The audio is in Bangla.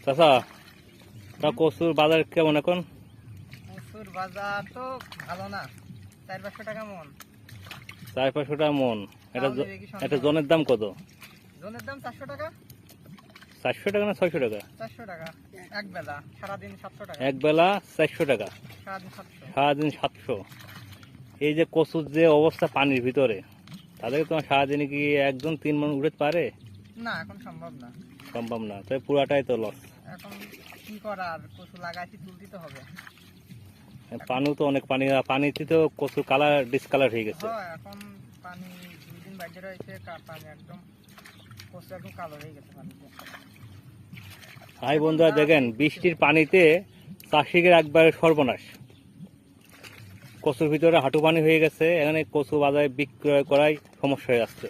চাচা, তা কচুর বাজার কেমন এখন? কচুর বাজার তো ভালো না, 400-500 টাকা মন। 400-500 টাকা মন। এটা তাহলে দেখি সন্দেহ। এটা জনের দাম কত? জনের দাম 400 টাকা। 400 টাকা না 600 টাকা? 400 টাকা এক বেলা, সারাদিন 700 টাকা। এক বেলা 400 টাকা, সারাদিন 700। সারাদিন 700। এই যে কচুর যে অবস্থা পানির ভিতরে, তাদেরকে তোমার সারাদিনে কি একজন 3 মণ উঠতে পারে? না, এখন সম্ভব না। সম্ভব না, তাই পুরাটাই তো লস। এখন কি করার, কচু লাগাইছি, তুলতে তো হবে। পানিও তো অনেক পানি, পানিতে তো কচুর কালার ডিসকালার হয়ে গেছে। হ্যাঁ, এখন পানি 2 দিন বাইরে রয়েছে, পানি একদম কচু একদম কালো হয়ে গেছে পানিতে। হাই বন্ধুরা, দেখেন বৃষ্টির পানিতে চাষিদের একবারে সর্বনাশ। কচুর ভিতরে হাঁটু পানি হয়ে গেছে, এখানে কচু বাজারে বিক্রয় করাই সমস্যা হয়ে যাচ্ছে।